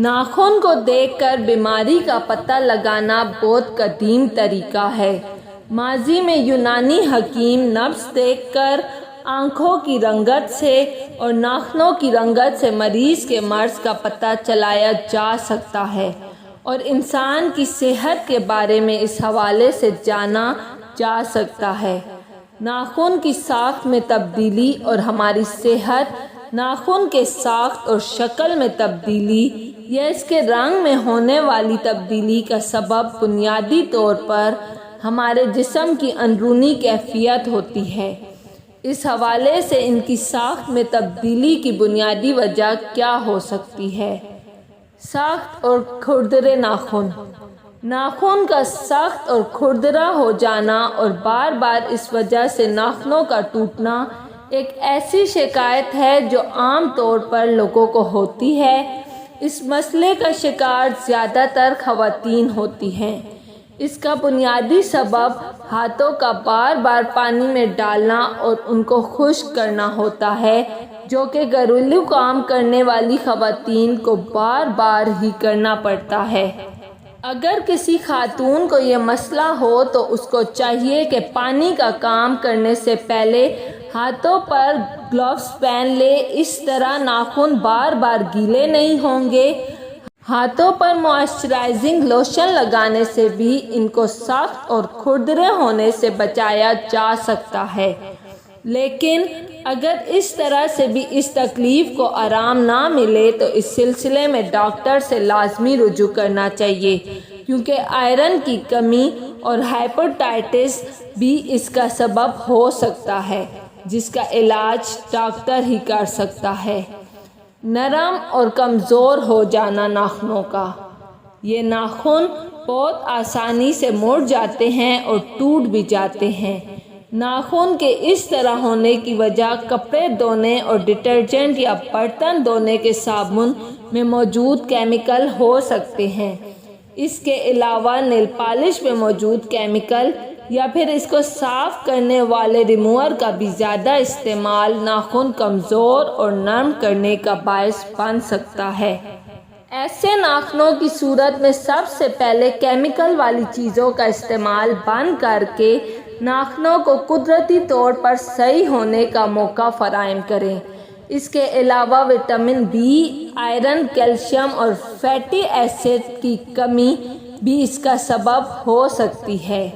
ناخن کو دیکھ کر بیماری کا پتہ لگانا بہت قدیم طریقہ ہے۔ ماضی میں یونانی حکیم نبض دیکھ کر آنکھوں کی رنگت سے اور ناخنوں کی رنگت سے مریض کے مرض کا پتہ چلایا جا سکتا ہے، اور انسان کی صحت کے بارے میں اس حوالے سے جانا جا سکتا ہے۔ ناخن کی ساخت میں تبدیلی اور ہماری صحت، ناخن کے ساخت اور شکل میں تبدیلی یا اس کے رنگ میں ہونے والی تبدیلی کا سبب بنیادی طور پر ہمارے جسم کی اندرونی کیفیت ہوتی ہے۔ اس حوالے سے ان کی ساخت میں تبدیلی کی بنیادی وجہ کیا ہو سکتی ہے؟ سخت اور کھردرے ناخن۔ ناخن کا سخت اور کھردرا ہو جانا اور بار بار اس وجہ سے ناخنوں کا ٹوٹنا ایک ایسی شکایت ہے جو عام طور پر لوگوں کو ہوتی ہے۔ اس مسئلے کا شکار زیادہ تر خواتین ہوتی ہیں۔ اس کا بنیادی سبب ہاتھوں کا بار بار پانی میں ڈالنا اور ان کو خشک کرنا ہوتا ہے، جو کہ گھریلو کام کرنے والی خواتین کو بار بار ہی کرنا پڑتا ہے۔ اگر کسی خاتون کو یہ مسئلہ ہو تو اس کو چاہیے کہ پانی کا کام کرنے سے پہلے ہاتھوں پر گلوز پہن لے، اس طرح ناخن بار بار گیلے نہیں ہوں گے۔ ہاتھوں پر موئسچرائزنگ لوشن لگانے سے بھی ان کو سخت اور کھردرے ہونے سے بچایا جا سکتا ہے، لیکن اگر اس طرح سے بھی اس تکلیف کو آرام نہ ملے تو اس سلسلے میں ڈاکٹر سے لازمی رجوع کرنا چاہیے، کیونکہ آئرن کی کمی اور ہیپاٹائٹس بھی اس کا سبب ہو سکتا ہے، جس کا علاج ڈاکٹر ہی کر سکتا ہے۔ نرم اور کمزور ہو جانا ناخنوں کا۔ یہ ناخن بہت آسانی سے مڑ جاتے ہیں اور ٹوٹ بھی جاتے ہیں۔ ناخن کے اس طرح ہونے کی وجہ کپڑے دھونے اور ڈٹرجنٹ یا برتن دھونے کے صابن میں موجود کیمیکل ہو سکتے ہیں۔ اس کے علاوہ نیل پالش میں موجود کیمیکل یا پھر اس کو صاف کرنے والے ریموور کا بھی زیادہ استعمال ناخن کمزور اور نرم کرنے کا باعث بن سکتا ہے۔ ایسے ناخنوں کی صورت میں سب سے پہلے کیمیکل والی چیزوں کا استعمال بند کر کے ناخنوں کو قدرتی طور پر صحیح ہونے کا موقع فراہم کریں۔ اس کے علاوہ وٹامن بی، آئرن، کیلشیم اور فیٹی ایسڈ کی کمی بھی اس کا سبب ہو سکتی ہے،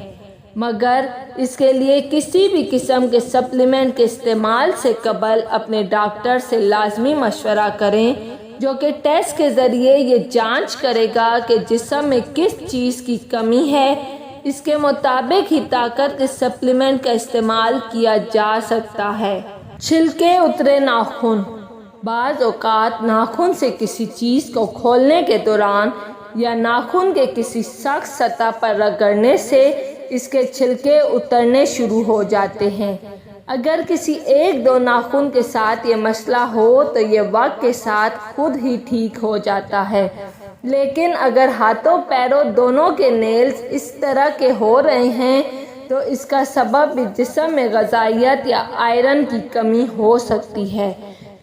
مگر اس کے لیے کسی بھی قسم کے سپلیمنٹ کے استعمال سے قبل اپنے ڈاکٹر سے لازمی مشورہ کریں، جو کہ ٹیسٹ کے ذریعے یہ جانچ کرے گا کہ جسم میں کس چیز کی کمی ہے۔ اس کے مطابق ہی طاقت کے سپلیمنٹ کا استعمال کیا جا سکتا ہے۔ چھلکے اترے ناخن۔ بعض اوقات ناخن سے کسی چیز کو کھولنے کے دوران یا ناخن کے کسی سخت سطح پر رگڑنے سے اس کے چھلکے اترنے شروع ہو جاتے ہیں۔ اگر کسی ایک دو ناخن کے ساتھ یہ مسئلہ ہو تو یہ وقت کے ساتھ خود ہی ٹھیک ہو جاتا ہے، لیکن اگر ہاتھوں پیروں دونوں کے نیلز اس طرح کے ہو رہے ہیں تو اس کا سبب بھی جسم میں غذائیت یا آئرن کی کمی ہو سکتی ہے،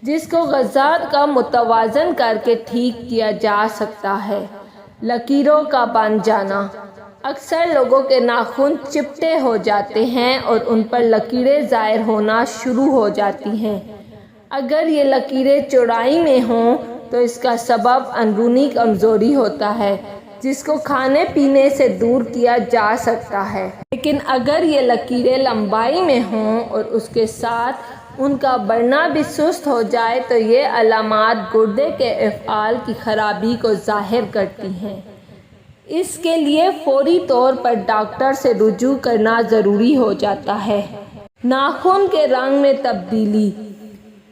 جس کو غذائیت کا متوازن کر کے ٹھیک کیا جا سکتا ہے۔ لکیروں کا بن جانا۔ اکثر لوگوں کے ناخن چپٹے ہو جاتے ہیں اور ان پر لکیریں ظاہر ہونا شروع ہو جاتی ہیں۔ اگر یہ لکیریں چوڑائی میں ہوں تو اس کا سبب اندرونی کمزوری ہوتا ہے، جس کو کھانے پینے سے دور کیا جا سکتا ہے، لیکن اگر یہ لکیریں لمبائی میں ہوں اور اس کے ساتھ ان کا بڑھنا بھی سست ہو جائے تو یہ علامات گردے کے افعال کی خرابی کو ظاہر کرتی ہیں۔ اس کے لیے فوری طور پر ڈاکٹر سے رجوع کرنا ضروری ہو جاتا ہے۔ ناخن کے رنگ میں تبدیلی۔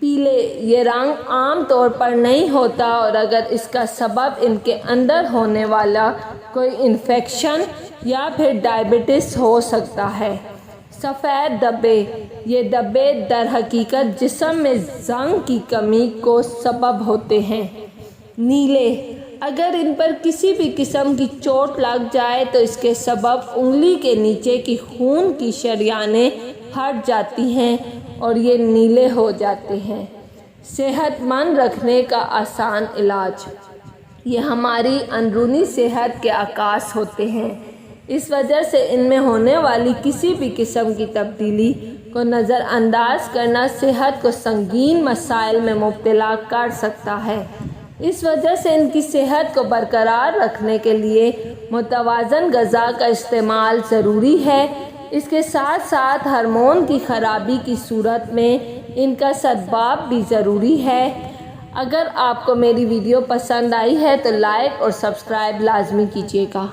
پیلے۔ یہ رنگ عام طور پر نہیں ہوتا اور اگر اس کا سبب ان کے اندر ہونے والا کوئی انفیکشن یا پھر ڈائبٹس ہو سکتا ہے۔ سفید دھبے۔ یہ دھبے در حقیقت جسم میں زنک کی کمی کو سبب ہوتے ہیں۔ نیلے۔ اگر ان پر کسی بھی قسم کی چوٹ لگ جائے تو اس کے سبب انگلی کے نیچے کی خون کی شریانیں پھٹ جاتی ہیں اور یہ نیلے ہو جاتے ہیں۔ صحت مند رکھنے کا آسان علاج۔ یہ ہماری اندرونی صحت کے عکاس ہوتے ہیں۔ اس وجہ سے ان میں ہونے والی کسی بھی قسم کی تبدیلی کو نظر انداز کرنا صحت کو سنگین مسائل میں مبتلا کر سکتا ہے۔ اس وجہ سے ان کی صحت کو برقرار رکھنے کے لیے متوازن غذا کا استعمال ضروری ہے۔ اس کے ساتھ ساتھ ہارمون کی خرابی کی صورت میں ان کا سدباب بھی ضروری ہے۔ اگر آپ کو میری ویڈیو پسند آئی ہے تو لائک اور سبسکرائب لازمی کیجیے گا۔